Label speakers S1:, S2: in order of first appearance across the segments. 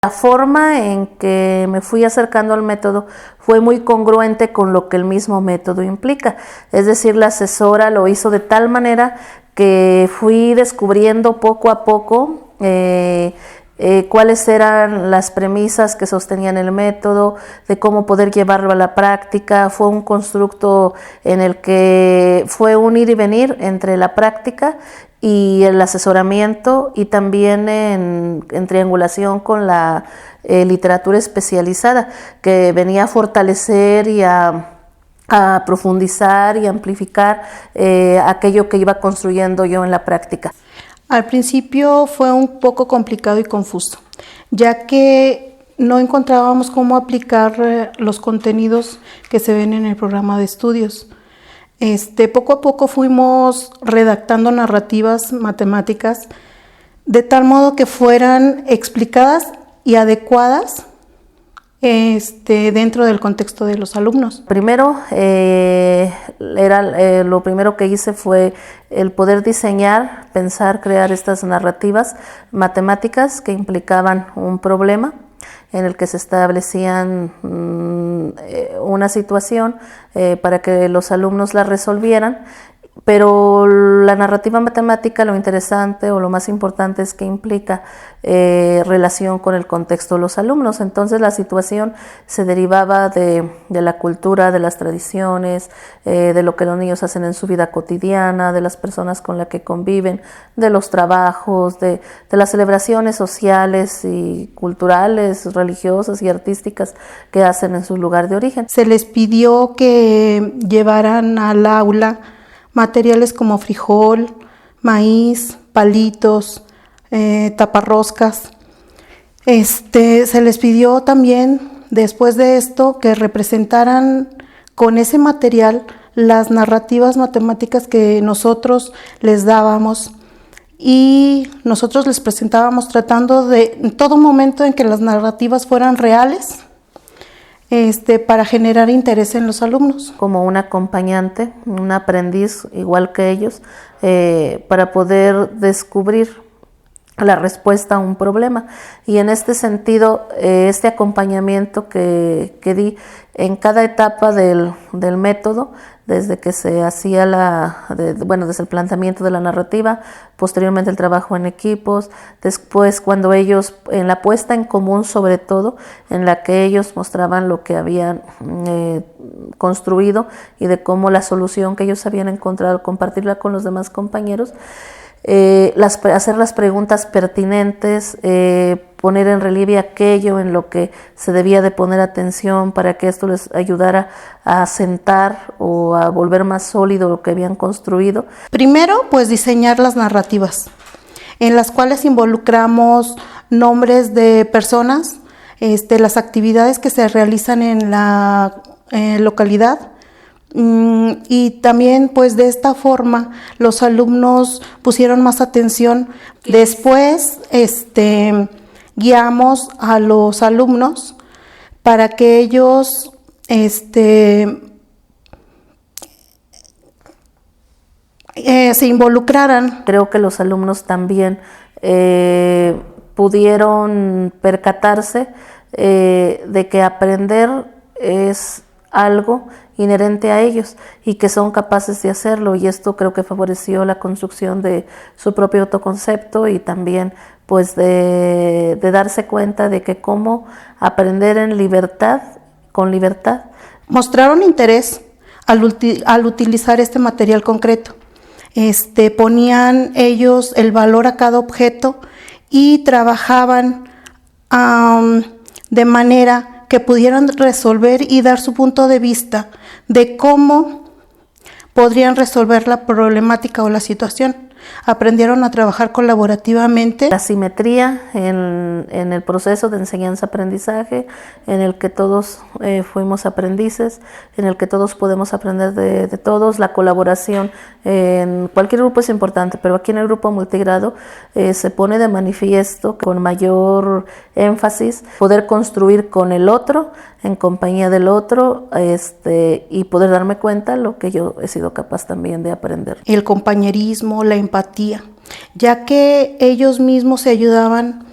S1: La forma en que me fui acercando al método fue muy congruente con lo que el mismo método implica. Es decir, la asesora lo hizo de tal manera que fui descubriendo poco a poco cuáles eran las premisas que sostenían el método, de cómo poder llevarlo a la práctica. Fue un constructo en el que fue un ir y venir entre la práctica y el asesoramiento, y también en triangulación con la literatura especializada, que venía a fortalecer y a profundizar y amplificar aquello que iba construyendo yo en la práctica.
S2: Al principio fue un poco complicado y confuso, ya que no encontrábamos cómo aplicar los contenidos que se ven en el programa de estudios. Poco a poco fuimos redactando narrativas matemáticas de tal modo que fueran explicadas y adecuadas dentro del contexto de los alumnos.
S1: Primero, lo primero que hice fue el poder diseñar, pensar, crear estas narrativas matemáticas que implicaban un problema en el que se establecían una situación para que los alumnos la resolvieran. Pero la narrativa matemática, lo interesante o lo más importante es que implica relación con el contexto de los alumnos. Entonces la situación se derivaba de la cultura, de las tradiciones, de lo que los niños hacen en su vida cotidiana, de las personas con las que conviven, de los trabajos, de las celebraciones sociales y culturales, religiosas y artísticas que hacen en su lugar de origen.
S2: Se les pidió que llevaran al aula materiales como frijol, maíz, palitos, taparroscas. Se les pidió también, después de esto, que representaran con ese material las narrativas matemáticas que nosotros les dábamos, y nosotros les presentábamos tratando de, en todo momento, en que las narrativas fueran reales, para generar interés en los alumnos.
S1: Como un acompañante, un aprendiz igual que ellos, para poder descubrir la respuesta a un problema. Y en este sentido, este acompañamiento que di en cada etapa del método, desde que se hacía desde el planteamiento de la narrativa, posteriormente el trabajo en equipos, después cuando ellos, en la puesta en común sobre todo, en la que ellos mostraban lo que habían construido y de cómo la solución que ellos habían encontrado, compartirla con los demás compañeros, hacer las preguntas pertinentes, poner en relieve aquello en lo que se debía de poner atención para que esto les ayudara a asentar o a volver más sólido lo que habían construido.
S2: Primero, pues diseñar las narrativas, en las cuales involucramos nombres de personas, las actividades que se realizan en la localidad, y también pues de esta forma los alumnos pusieron más atención. Después guiamos a los alumnos para que ellos se involucraran.
S1: Creo que los alumnos también pudieron percatarse de que aprender es algo inherente a ellos y que son capaces de hacerlo, y esto creo que favoreció la construcción de su propio autoconcepto y también pues de darse cuenta de que cómo aprender en libertad, con libertad.
S2: Mostraron interés al utilizar este material concreto. Ponían ellos el valor a cada objeto y trabajaban de manera que pudieran resolver y dar su punto de vista de cómo podrían resolver la problemática o la situación. Aprendieron a trabajar colaborativamente.
S1: La simetría en el proceso de enseñanza-aprendizaje, en el que todos fuimos aprendices, en el que todos podemos aprender de todos. La colaboración en cualquier grupo es importante, pero aquí en el grupo multigrado se pone de manifiesto con mayor énfasis poder construir con el otro, en compañía del otro, y poder darme cuenta lo que yo he sido capaz también de aprender.
S2: El compañerismo, la empatía, ya que ellos mismos se ayudaban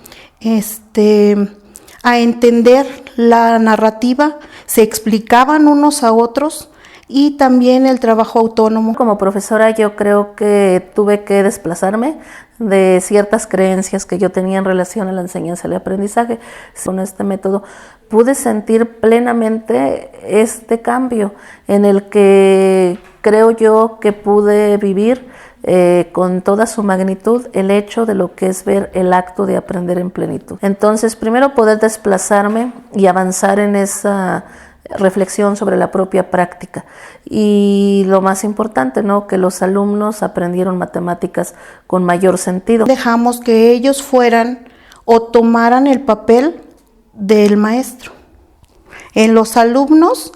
S2: a entender la narrativa, se explicaban unos a otros y también el trabajo autónomo.
S1: Como profesora yo creo que tuve que desplazarme de ciertas creencias que yo tenía en relación a la enseñanza y el aprendizaje. Con este método pude sentir plenamente este cambio en el que creo yo que pude vivir con toda su magnitud el hecho de lo que es ver el acto de aprender en plenitud. Entonces, primero poder desplazarme y avanzar en esa reflexión sobre la propia práctica y lo más importante, ¿no?, que los alumnos aprendieron matemáticas con mayor sentido.
S2: Dejamos que ellos fueran o tomaran el papel del maestro. En los alumnos,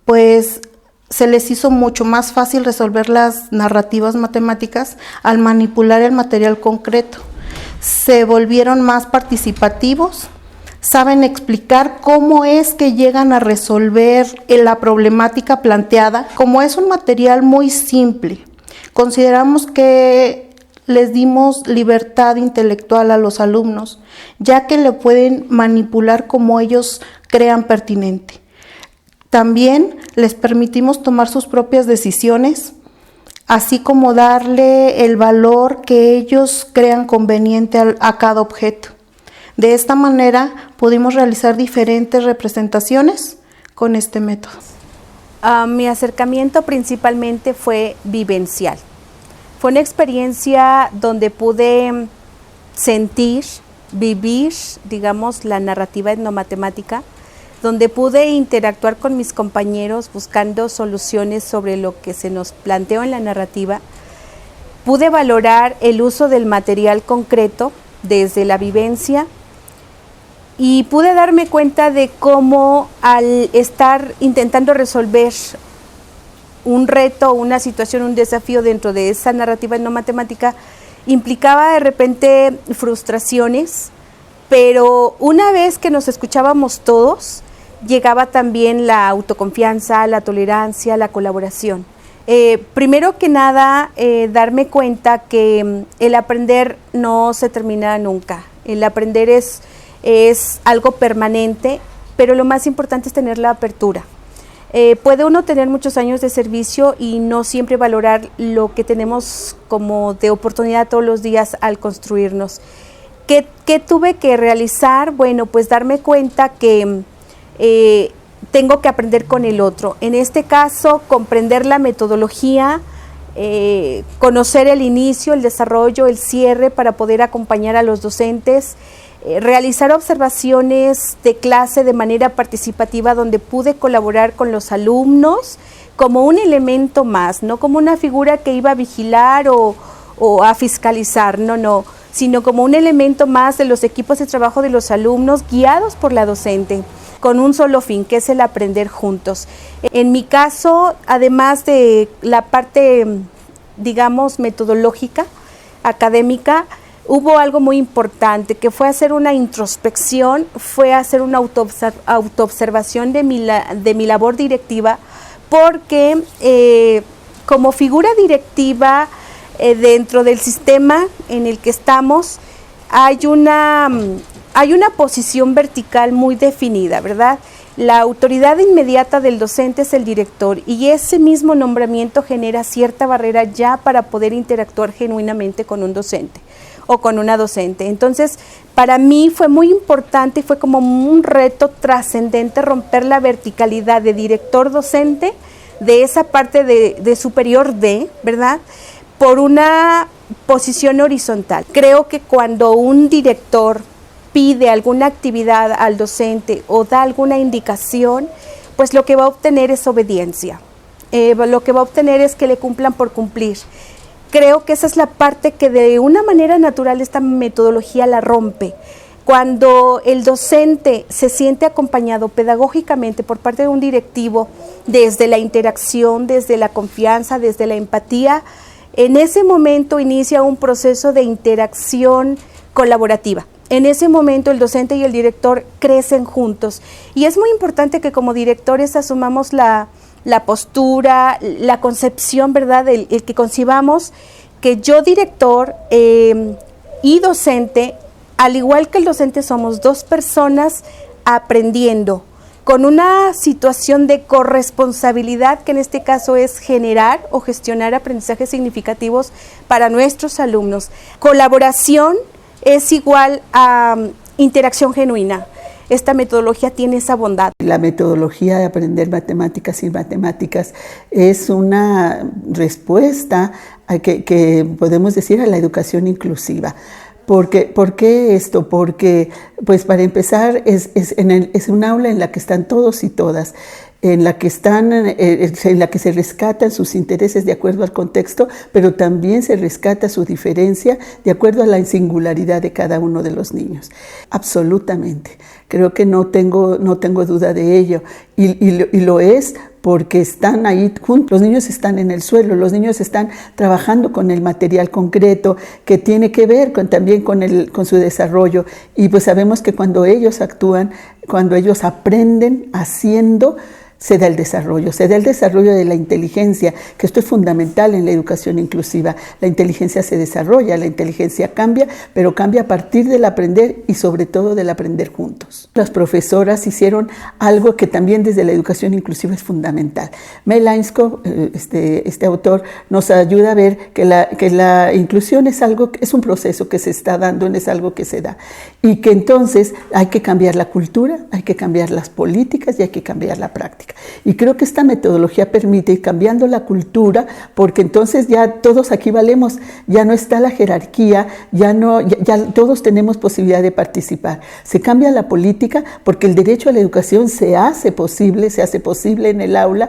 S2: pues se les hizo mucho más fácil resolver las narrativas matemáticas al manipular el material concreto. Se volvieron más participativos, saben explicar cómo es que llegan a resolver la problemática planteada. Como es un material muy simple, consideramos que les dimos libertad intelectual a los alumnos, ya que le pueden manipular como ellos crean pertinente. También les permitimos tomar sus propias decisiones, así como darle el valor que ellos crean conveniente a cada objeto. De esta manera pudimos realizar diferentes representaciones con este método.
S3: Mi acercamiento principalmente fue vivencial. Fue una experiencia donde pude sentir, vivir, digamos, la narrativa etnomatemática, donde pude interactuar con mis compañeros buscando soluciones sobre lo que se nos planteó en la narrativa. Pude valorar el uso del material concreto desde la vivencia y pude darme cuenta de cómo al estar intentando resolver un reto, una situación, un desafío dentro de esa narrativa etnomatemática implicaba de repente frustraciones, pero una vez que nos escuchábamos todos, llegaba también la autoconfianza, la tolerancia, la colaboración. Primero que nada, darme cuenta que el aprender no se termina nunca. El aprender es algo permanente, pero lo más importante es tener la apertura. Puede uno tener muchos años de servicio y no siempre valorar lo que tenemos como de oportunidad todos los días al construirnos. ¿Qué tuve que realizar? Bueno, pues darme cuenta que tengo que aprender con el otro. En este caso, comprender la metodología, conocer el inicio, el desarrollo, el cierre para poder acompañar a los docentes, realizar observaciones de clase de manera participativa donde pude colaborar con los alumnos como un elemento más, no como una figura que iba a vigilar o a fiscalizar, no, sino como un elemento más de los equipos de trabajo de los alumnos guiados por la docente, con un solo fin, que es el aprender juntos. En mi caso, además de la parte, digamos, metodológica, académica, hubo algo muy importante, que fue hacer una introspección, fue hacer una autoobservación de mi labor directiva, porque como figura directiva dentro del sistema en el que estamos, hay una posición vertical muy definida, ¿verdad? La autoridad inmediata del docente es el director y ese mismo nombramiento genera cierta barrera ya para poder interactuar genuinamente con un docente o con una docente. Entonces, para mí fue muy importante y fue como un reto trascendente romper la verticalidad de director-docente, de esa parte de superior de, ¿verdad?, por una posición horizontal. Creo que cuando un director pide alguna actividad al docente o da alguna indicación, pues lo que va a obtener es obediencia. Lo que va a obtener es que le cumplan por cumplir. Creo que esa es la parte que de una manera natural esta metodología la rompe. Cuando el docente se siente acompañado pedagógicamente por parte de un directivo, desde la interacción, desde la confianza, desde la empatía, en ese momento inicia un proceso de interacción colaborativa. En ese momento el docente y el director crecen juntos y es muy importante que como directores asumamos la postura, la concepción, ¿verdad?, el que concibamos que yo director y docente, al igual que el docente, somos dos personas aprendiendo, con una situación de corresponsabilidad, que en este caso es generar o gestionar aprendizajes significativos para nuestros alumnos. Colaboración es igual a interacción genuina. Esta metodología tiene esa bondad.
S4: La metodología de aprender matemáticas y matemáticas es una respuesta a que podemos decir a la educación inclusiva. ¿Por qué esto? Porque, pues para empezar, es un aula en la que están todos y todas, en la que se rescatan sus intereses de acuerdo al contexto, pero también se rescata su diferencia de acuerdo a la singularidad de cada uno de los niños. Absolutamente. Creo que no tengo duda de ello. Y lo es porque están ahí juntos, los niños están en el suelo, los niños están trabajando con el material concreto que tiene que ver también con su desarrollo. Y pues sabemos que cuando ellos actúan, cuando ellos aprenden haciendo, se da el desarrollo de la inteligencia, que esto es fundamental en la educación inclusiva. La inteligencia se desarrolla, la inteligencia cambia, pero cambia a partir del aprender y sobre todo del aprender juntos. Las profesoras hicieron algo que también desde la educación inclusiva es fundamental. Mel Ainscough, este autor, nos ayuda a ver que la inclusión es un proceso que se está dando, no es algo que se da. Y que entonces hay que cambiar la cultura, hay que cambiar las políticas y hay que cambiar la práctica. Y creo que esta metodología permite ir cambiando la cultura, porque entonces ya todos aquí valemos, ya no está la jerarquía, ya todos tenemos posibilidad de participar. Se cambia la política porque el derecho a la educación se hace posible en el aula,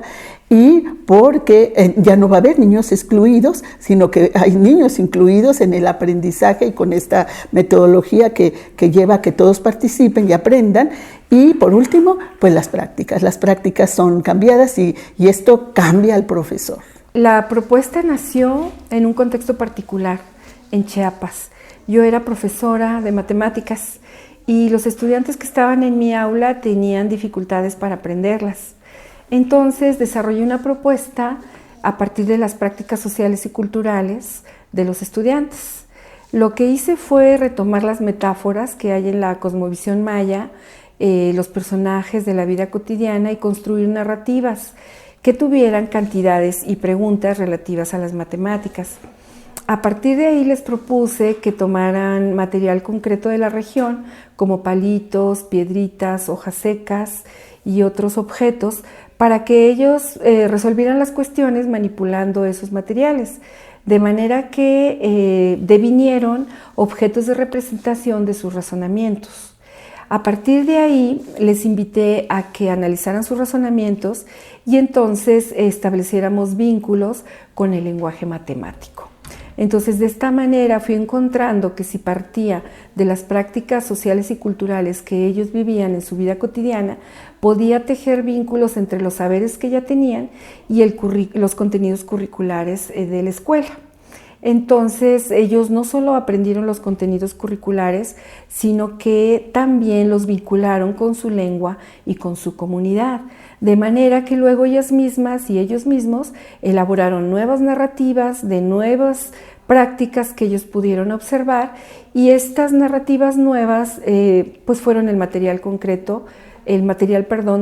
S4: y porque ya no va a haber niños excluidos, sino que hay niños incluidos en el aprendizaje y con esta metodología que lleva a que todos participen y aprendan. Y por último, pues las prácticas son cambiadas y esto cambia al profesor.
S5: La propuesta nació en un contexto particular, en Chiapas. Yo era profesora de matemáticas y los estudiantes que estaban en mi aula tenían dificultades para aprenderlas. Entonces desarrollé una propuesta a partir de las prácticas sociales y culturales de los estudiantes. Lo que hice fue retomar las metáforas que hay en la cosmovisión maya, los personajes de la vida cotidiana, y construir narrativas que tuvieran cantidades y preguntas relativas a las matemáticas. A partir de ahí les propuse que tomaran material concreto de la región, como palitos, piedritas, hojas secas y otros objetos, para que ellos resolvieran las cuestiones manipulando esos materiales, de manera que devinieron objetos de representación de sus razonamientos. A partir de ahí les invité a que analizaran sus razonamientos y entonces estableciéramos vínculos con el lenguaje matemático. Entonces, de esta manera fui encontrando que si partía de las prácticas sociales y culturales que ellos vivían en su vida cotidiana, podía tejer vínculos entre los saberes que ya tenían y los contenidos curriculares de la escuela. Entonces, ellos no solo aprendieron los contenidos curriculares, sino que también los vincularon con su lengua y con su comunidad, de manera que luego ellas mismas y ellos mismos elaboraron nuevas narrativas de nuevas prácticas que ellos pudieron observar, y estas narrativas nuevas pues fueron el material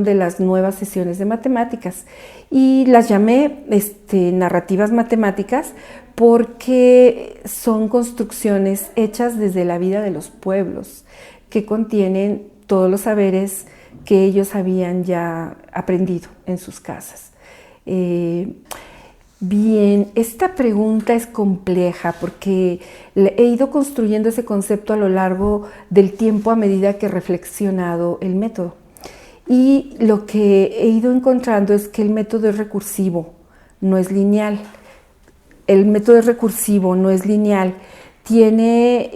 S5: de las nuevas sesiones de matemáticas, y las llamé narrativas matemáticas porque son construcciones hechas desde la vida de los pueblos, que contienen todos los saberes que ellos habían ya aprendido en sus casas. Bien, esta pregunta es compleja porque he ido construyendo ese concepto a lo largo del tiempo a medida que he reflexionado el método. Y lo que he ido encontrando es que el método es recursivo, no es lineal. El método es recursivo, no es lineal. Tiene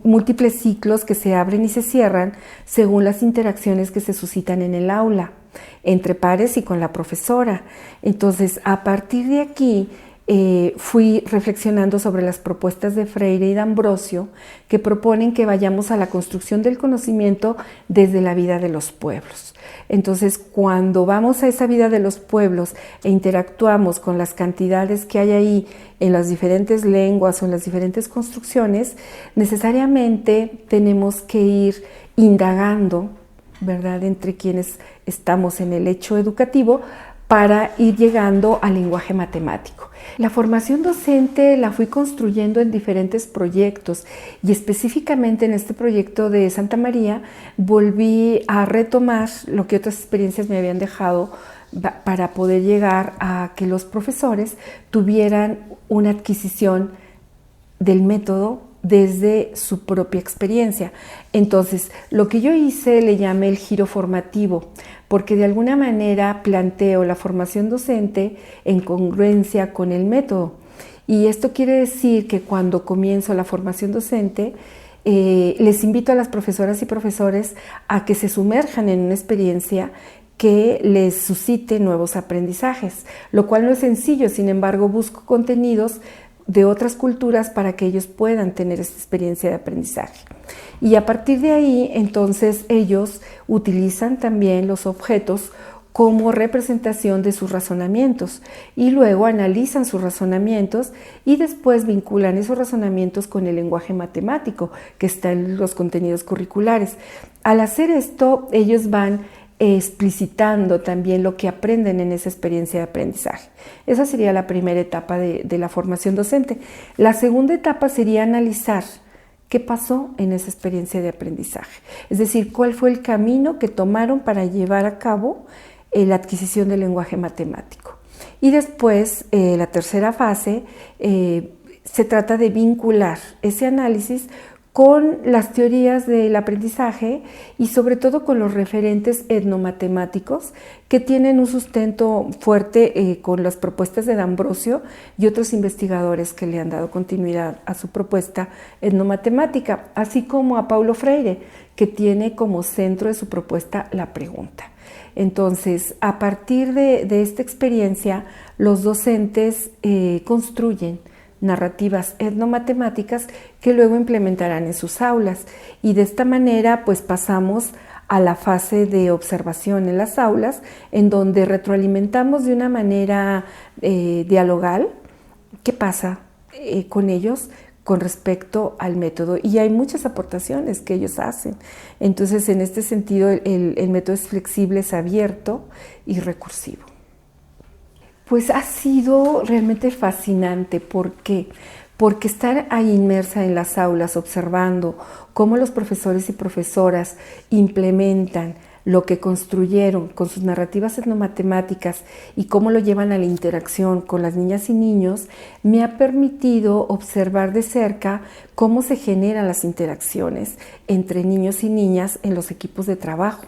S5: múltiples ciclos que se abren y se cierran según las interacciones que se suscitan en el aula, entre pares y con la profesora. Entonces, a partir de aquí, fui reflexionando sobre las propuestas de Freire y de Ambrosio, que proponen que vayamos a la construcción del conocimiento desde la vida de los pueblos. Entonces, cuando vamos a esa vida de los pueblos e interactuamos con las cantidades que hay ahí en las diferentes lenguas o en las diferentes construcciones, necesariamente tenemos que ir indagando ¿verdad?, entre quienes estamos en el hecho educativo para ir llegando al lenguaje matemático. La formación docente la fui construyendo en diferentes proyectos y específicamente en este proyecto de Santa María volví a retomar lo que otras experiencias me habían dejado para poder llegar a que los profesores tuvieran una adquisición del método desde su propia experiencia. Entonces, lo que yo hice le llamé el giro formativo, porque de alguna manera planteo la formación docente en congruencia con el método. Y esto quiere decir que cuando comienzo la formación docente, les invito a las profesoras y profesores a que se sumerjan en una experiencia que les suscite nuevos aprendizajes, lo cual no es sencillo. Sin embargo, busco contenidos de otras culturas para que ellos puedan tener esta experiencia de aprendizaje. Y a partir de ahí, entonces, ellos utilizan también los objetos como representación de sus razonamientos y luego analizan sus razonamientos y después vinculan esos razonamientos con el lenguaje matemático que está en los contenidos curriculares. Al hacer esto, ellos van explicitando también lo que aprenden en esa experiencia de aprendizaje. Esa sería la primera etapa de la formación docente. La segunda etapa sería analizar qué pasó en esa experiencia de aprendizaje. Es decir, cuál fue el camino que tomaron para llevar a cabo la adquisición del lenguaje matemático. Y después, la tercera fase, se trata de vincular ese análisis con las teorías del aprendizaje y sobre todo con los referentes etnomatemáticos que tienen un sustento fuerte con las propuestas de D'Ambrosio y otros investigadores que le han dado continuidad a su propuesta etnomatemática, así como a Paulo Freire, que tiene como centro de su propuesta la pregunta. Entonces, a partir de esta experiencia, los docentes construyen narrativas etnomatemáticas que luego implementarán en sus aulas y de esta manera pues pasamos a la fase de observación en las aulas en donde retroalimentamos de una manera dialogal qué pasa con ellos con respecto al método y hay muchas aportaciones que ellos hacen. Entonces en este sentido el método es flexible, es abierto y recursivo. Pues ha sido realmente fascinante. ¿Por qué? Porque estar ahí inmersa en las aulas, observando cómo los profesores y profesoras implementan lo que construyeron con sus narrativas etnomatemáticas y cómo lo llevan a la interacción con las niñas y niños, me ha permitido observar de cerca cómo se generan las interacciones entre niños y niñas en los equipos de trabajo.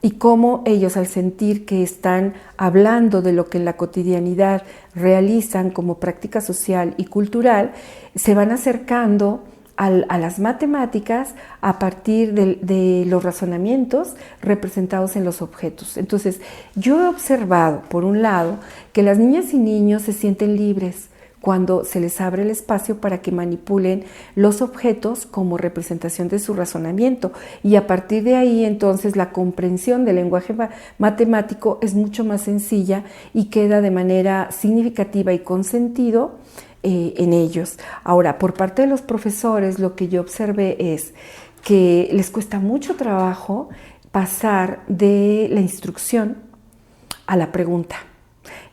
S5: Y cómo ellos al sentir que están hablando de lo que en la cotidianidad realizan como práctica social y cultural, se van acercando a las matemáticas a partir de los razonamientos representados en los objetos. Entonces, yo he observado, por un lado, que las niñas y niños se sienten libres cuando se les abre el espacio para que manipulen los objetos como representación de su razonamiento. Y a partir de ahí, entonces, la comprensión del lenguaje matemático es mucho más sencilla y queda de manera significativa y con sentido en ellos. Ahora, por parte de los profesores, lo que yo observé es que les cuesta mucho trabajo pasar de la instrucción a la pregunta.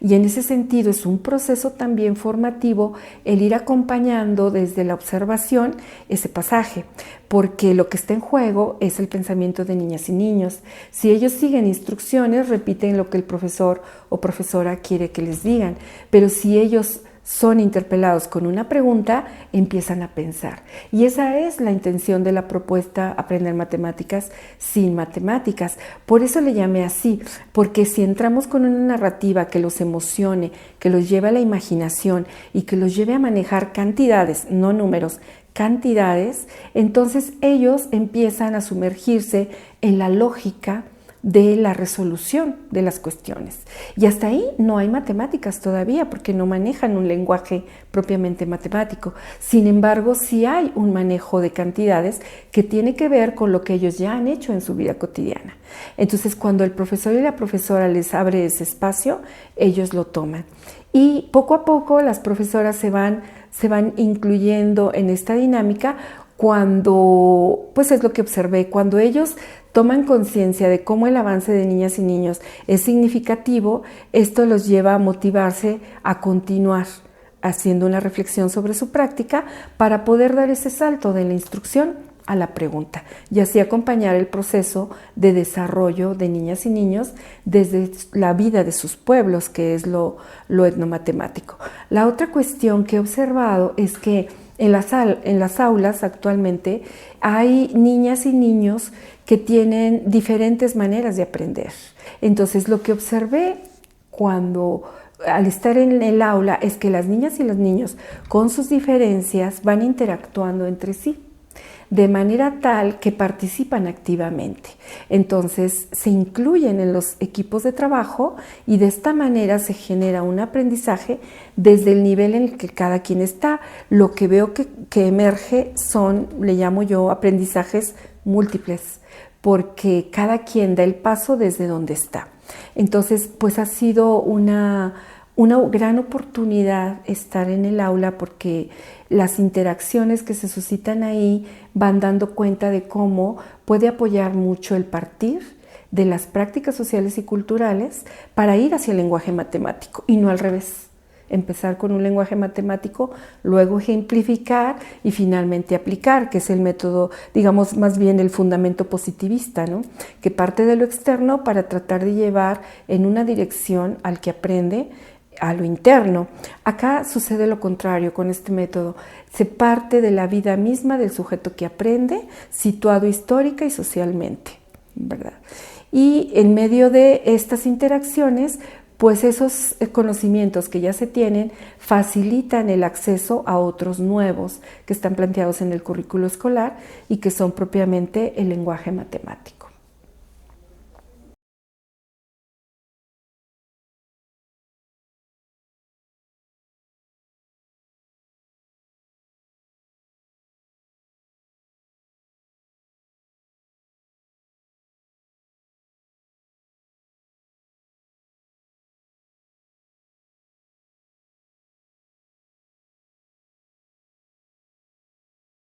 S5: Y en ese sentido es un proceso también formativo el ir acompañando desde la observación ese pasaje, porque lo que está en juego es el pensamiento de niñas y niños. Si ellos siguen instrucciones, repiten lo que el profesor o profesora quiere que les digan, pero si ellos son interpelados con una pregunta, empiezan a pensar. Y esa es la intención de la propuesta Aprender Matemáticas sin Matemáticas. Por eso le llamé así, porque si entramos con una narrativa que los emocione, que los lleve a la imaginación y que los lleve a manejar cantidades, no números, cantidades, entonces ellos empiezan a sumergirse en la lógica de la resolución de las cuestiones. Y hasta ahí no hay matemáticas todavía porque no manejan un lenguaje propiamente matemático. Sin embargo, sí hay un manejo de cantidades que tiene que ver con lo que ellos ya han hecho en su vida cotidiana. Entonces, cuando el profesor y la profesora les abre ese espacio, ellos lo toman. Y poco a poco las profesoras se van incluyendo en esta dinámica cuando, pues es lo que observé, cuando ellos toman conciencia de cómo el avance de niñas y niños es significativo, esto los lleva a motivarse a continuar haciendo una reflexión sobre su práctica para poder dar ese salto de la instrucción a la pregunta y así acompañar el proceso de desarrollo de niñas y niños desde la vida de sus pueblos, que es lo etnomatemático. La otra cuestión que he observado es que en las aulas actualmente hay niñas y niños que tienen diferentes maneras de aprender. Entonces, lo que observé al estar en el aula es que las niñas y los niños, con sus diferencias, van interactuando entre sí de manera tal que participan activamente. Entonces se incluyen en los equipos de trabajo y de esta manera se genera un aprendizaje desde el nivel en el que cada quien está. Lo que veo que emerge le llamo yo, aprendizajes múltiples, porque cada quien da el paso desde donde está. Entonces, pues ha sido una gran oportunidad estar en el aula porque las interacciones que se suscitan ahí van dando cuenta de cómo puede apoyar mucho el partir de las prácticas sociales y culturales para ir hacia el lenguaje matemático y no al revés. Empezar con un lenguaje matemático, luego ejemplificar y finalmente aplicar, que es el método, digamos, más bien el fundamento positivista, ¿no? Que parte de lo externo para tratar de llevar en una dirección al que aprende a lo interno. Acá sucede lo contrario con este método. Se parte de la vida misma del sujeto que aprende, situado histórica y socialmente, ¿verdad? Y en medio de estas interacciones, pues esos conocimientos que ya se tienen facilitan el acceso a otros nuevos que están planteados en el currículo escolar y que son propiamente el lenguaje matemático.